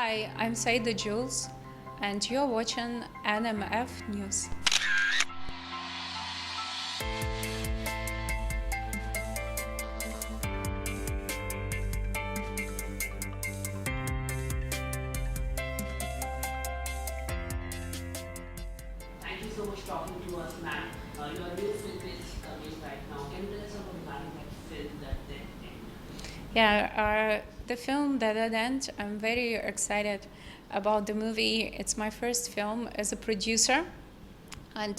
Hi, I'm Saidah Jules, and you're watching NMF News. Thank you so much for talking to us, ma'am. Your new film is coming right now. Can you tell us about regarding that film that they did? The film Dead End, I'm very excited about the movie. It's my first film as a producer, and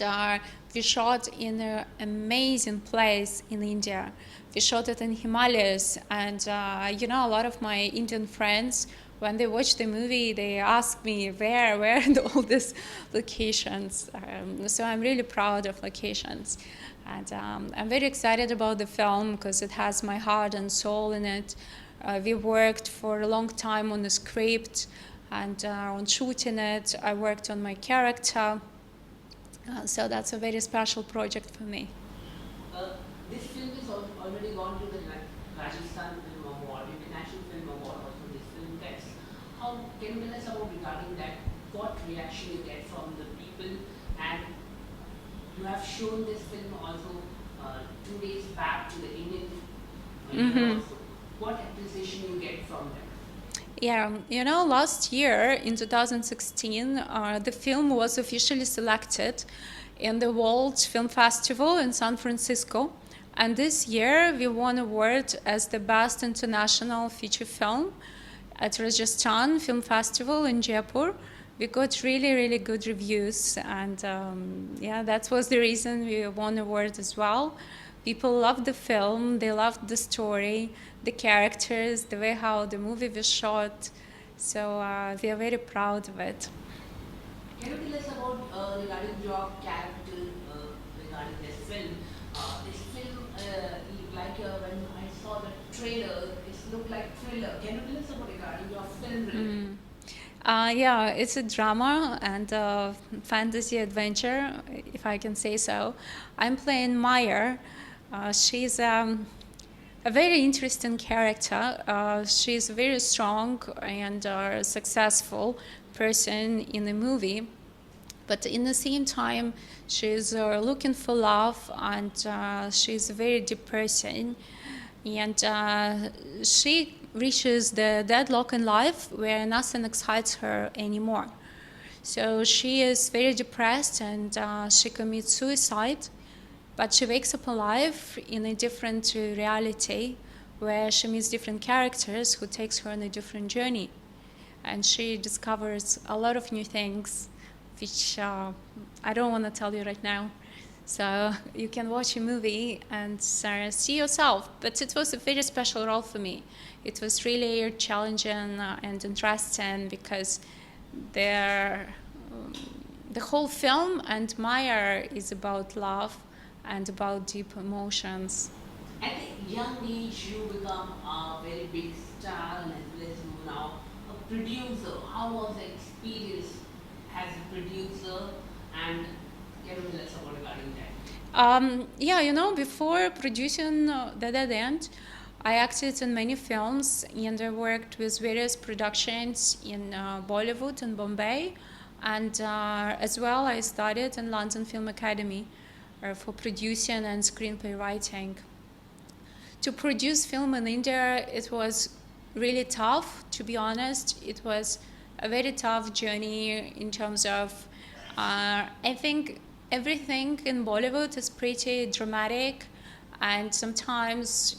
we shot in an amazing place in India. We shot it in Himalayas, and a lot of my Indian friends, when they watch the movie, they ask me where are all these locations. So I'm really proud of locations, and I'm very excited about the film because it has my heart and soul in it. We worked for a long time on the script and on shooting it. I worked on my character. So that's a very special project for me. This film is already gone to the Rajasthan Film Award, International Film Award, also this film gets. How can you tell us about regarding that? What reaction you get from the people, and you have shown this film also 2 days back to the Indian media also. What appreciation you get from them? Yeah, last year in 2016, the film was officially selected in the World Film Festival in San Francisco. And this year we won award as the best international feature film at Rajasthan Film Festival in Jaipur. We got really, really good reviews, and that was the reason we won award as well. People loved the film, they loved the story, the characters, the way how the movie was shot. So we are very proud of it. Can you tell us about regarding your character regarding this film? This film, when I saw the trailer, it looked like thriller. Can you tell us about regarding your film? It's a drama and a fantasy adventure, if I can say so. I'm playing Maya. She's a very interesting character. She's a very strong and successful person in the movie, but in the same time, she's looking for love, and she's a very deep person. And she reaches the deadlock in life where nothing excites her anymore. So she is very depressed, and she commits suicide. But she wakes up alive in a different reality where she meets different characters who takes her on a different journey. And she discovers a lot of new things, which I don't want to tell you right now. So you can watch a movie and see yourself. But it was a very special role for me. It was really challenging and interesting because the whole film and Maya is about love and about deep emotions. At a young age, you become a very big star, and as well as you now a producer. How was the experience as a producer, and can you tell us about regarding that? Before producing The Dead End, I acted in many films, and I worked with various productions in Bollywood and Bombay, and as well I studied in London Film Academy for producing and screenplay writing. To produce film in India, it was really tough, to be honest. It was a very tough journey in terms of, I think everything in Bollywood is pretty dramatic, and sometimes,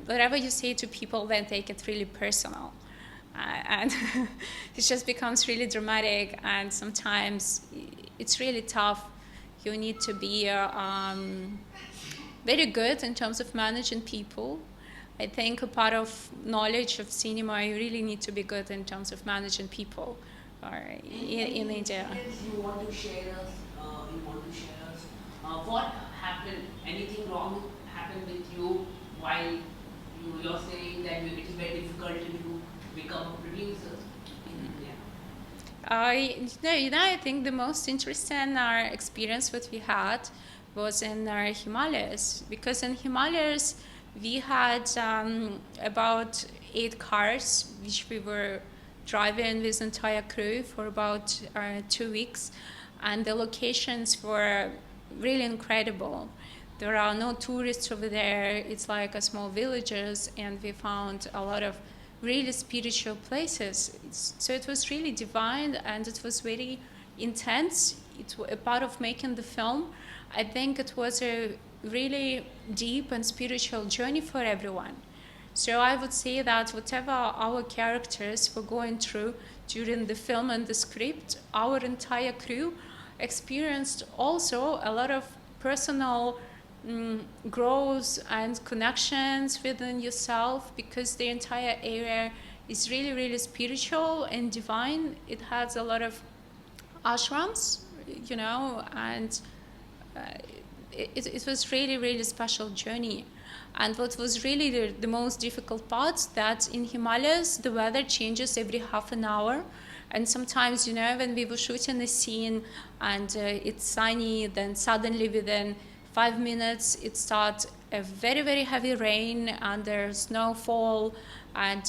whatever you say to people, they take it really personal. And it just becomes really dramatic, and sometimes it's really tough. You need to be very good in terms of managing people. I think a part of knowledge of cinema, you really need to be good in terms of managing people in India. You want to share us? What happened? Anything wrong happened with you while you're saying that it is very difficult to become a producer? I think the most interesting experience what we had was in our Himalayas, because in Himalayas we had about 8 cars which we were driving with entire crew for about 2 weeks, and the locations were really incredible. There are no tourists over there. It's like a small villages, and we found a lot of really spiritual places. So it was really divine, and it was very intense. It was a part of making the film. I think it was a really deep and spiritual journey for everyone. So I would say that whatever our characters were going through during the film and the script, our entire crew experienced also a lot of personal growth and connections within yourself, because the entire area is really, really spiritual and divine. It has a lot of ashrams, and it was really, really special journey. And what was really the most difficult part, that in Himalayas the weather changes every half an hour, and sometimes when we were shooting a scene and it's sunny, then suddenly within 5 minutes it starts a very, very heavy rain and there's snowfall, and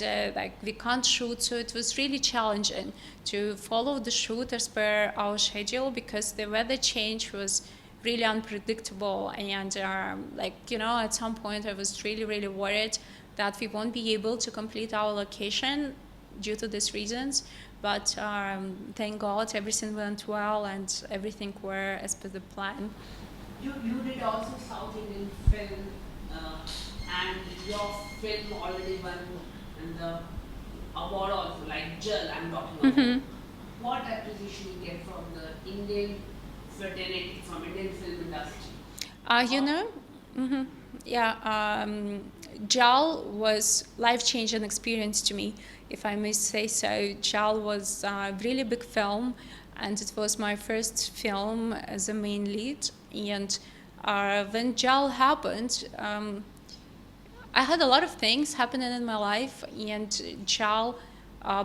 we can't shoot. So it was really challenging to follow the shoot as per our schedule, because the weather change was really unpredictable. And at some point I was really, really worried that we won't be able to complete our location due to these reasons. But thank God everything went well and everything were as per the plan. You did also South Indian film, and your film already won the award also, like Jal I'm talking about. What appreciation you get from the Indian fraternity, from Indian film industry? Jal was life-changing experience to me, if I may say so. Jal was a really big film, and it was my first film as a main lead. And when Jal happened, I had a lot of things happening in my life, and Jal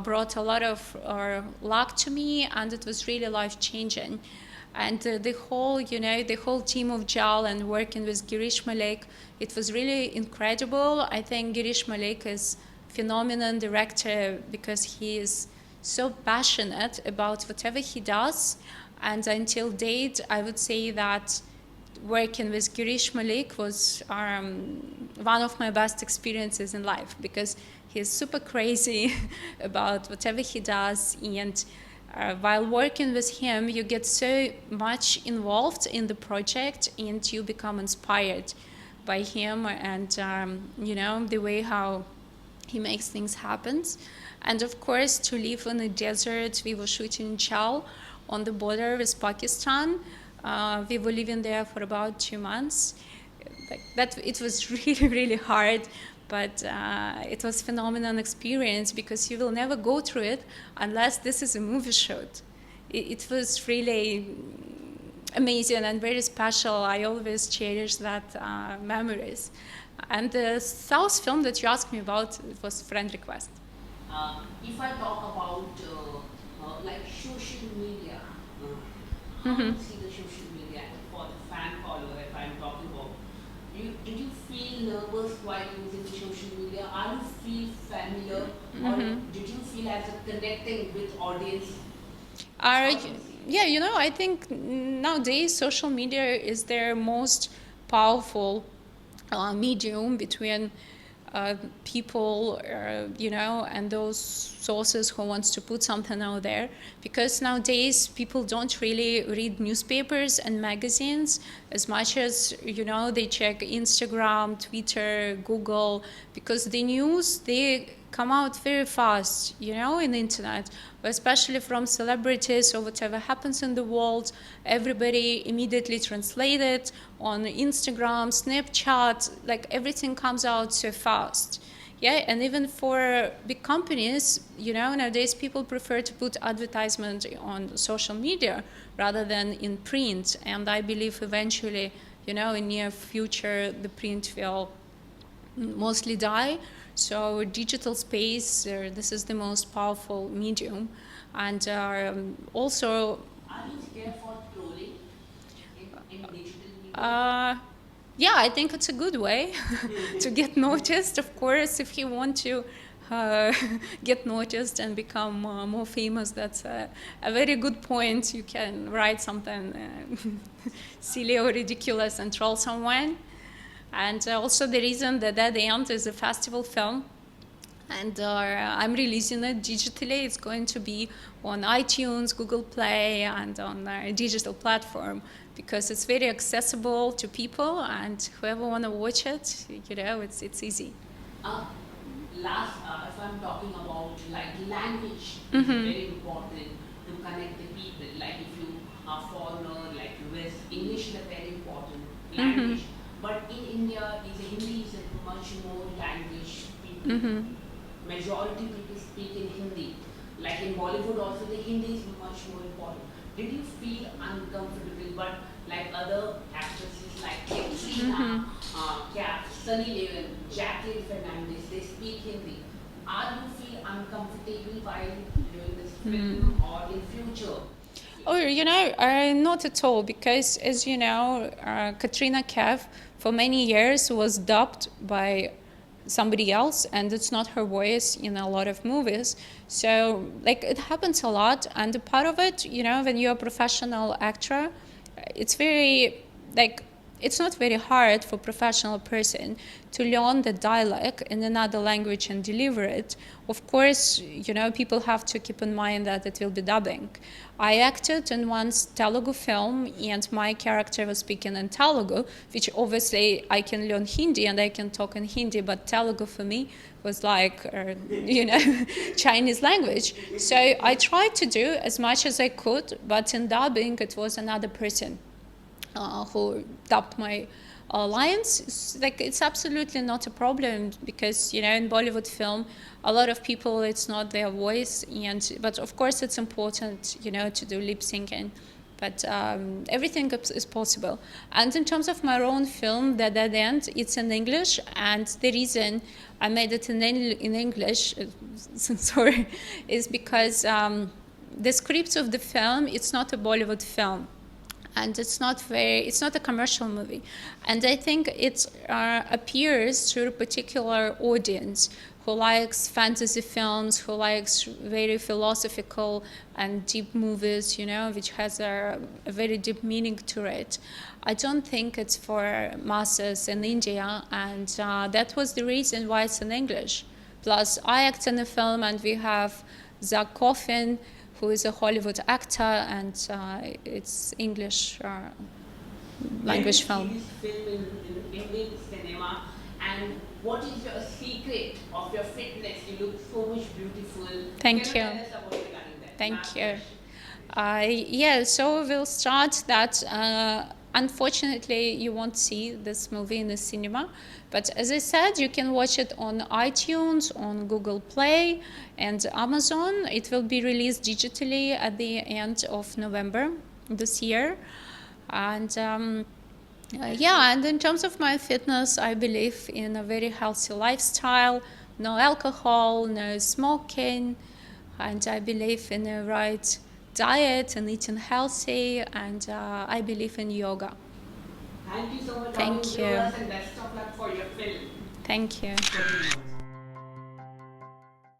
brought a lot of luck to me, and it was really life-changing. And the whole team of Jal and working with Girish Malik, it was really incredible. I think Girish Malik is a phenomenal director, because he is so passionate about whatever he does. And until date, I would say that working with Girish Malik was one of my best experiences in life, because he's super crazy about whatever he does. And while working with him, you get so much involved in the project, and you become inspired by him and the way how he makes things happen. And of course, to live in the desert, we were shooting in Chal on the border with Pakistan. We were living there for about 2 months. It was really, really hard, but it was a phenomenal experience, because you will never go through it unless this is a movie shoot. It was really amazing and very special. I always cherish that memories. And the South film that you asked me about, it was friend request. If I talk about social media, how do you see the social media for the fan follower, if I'm talking about? Did you feel nervous while using the social media? Are you feel familiar, or did you feel as a connecting with audience? I think nowadays social media is their most powerful medium between people, and those sources who wants to put something out there. Because nowadays people don't really read newspapers and magazines as much as, they check Instagram, Twitter, Google, because the news, they come out very fast, in the internet, especially from celebrities or whatever happens in the world. Everybody immediately translate it on Instagram, Snapchat, everything comes out so fast. Yeah, and even for big companies, nowadays people prefer to put advertisement on social media rather than in print. And I believe eventually, in near future, the print will mostly die. So digital space, this is the most powerful medium. And also... Are you scared for trolling in digital media? Yeah, I think it's a good way to get noticed. Of course, if you want to uh, get noticed and become more famous. That's a very good point. You can write something silly or ridiculous and troll someone. And also the reason that At the End is a festival film, and I'm releasing it digitally. It's going to be on iTunes, Google Play, and on a digital platform, because it's very accessible to people, and whoever want to watch it, it's easy. If I'm talking about like language, is very important to connect the people. Like if you are foreigner, like US, English is a very important language. But in India, Hindi is a much more language. People, majority people speak in Hindi. Like in Bollywood also, the Hindi is much more important. Did you feel uncomfortable? But like other actresses like Katrina, Sunny Leon, Jacqueline Fernandez, they speak Hindi. Are you feel uncomfortable while doing this film or in future? Oh, not at all, because as you know, Katrina Kaif for many years was dubbed by somebody else, and it's not her voice in a lot of movies. So like it happens a lot, and a part of it, when you're a professional actor, it's very it's not very hard for a professional person to learn the dialect in another language and deliver it. Of course, people have to keep in mind that it will be dubbing. I acted in one Telugu film, and my character was speaking in Telugu, which obviously I can learn Hindi and I can talk in Hindi, but Telugu for me was like, Chinese language. So I tried to do as much as I could, but in dubbing it was another person who dubbed my lines. It's absolutely not a problem, because in Bollywood film a lot of people, it's not their voice, but of course it's important to do lip syncing, but everything is possible. And in terms of my own film, At the End, it's in English, and the reason I made it in English sorry, is because the script of the film, it's not a Bollywood film, and it's not a commercial movie, and I think it appeals to a particular audience who likes fantasy films, who likes very philosophical and deep movies, which has a very deep meaning to it. I don't think it's for masses in India, and that was the reason why it's in English. Plus, I act in the film, and we have Zach Coffin, who is a Hollywood actor, and it's English language film. Film in Indian cinema, and what is your secret of your fitness? You look so much beautiful. Thank you. Tell us about regarding that. Thank you. So we'll start that. Unfortunately, you won't see this movie in the cinema, but as I said, you can watch it on iTunes, on Google Play, and Amazon. It will be released digitally at the end of November this year. And and in terms of my fitness, I believe in a very healthy lifestyle, no alcohol, no smoking, and I believe in a right diet and eating healthy, and I believe in yoga. Thank you so much. Thank you. And best of luck for your film. Thank you.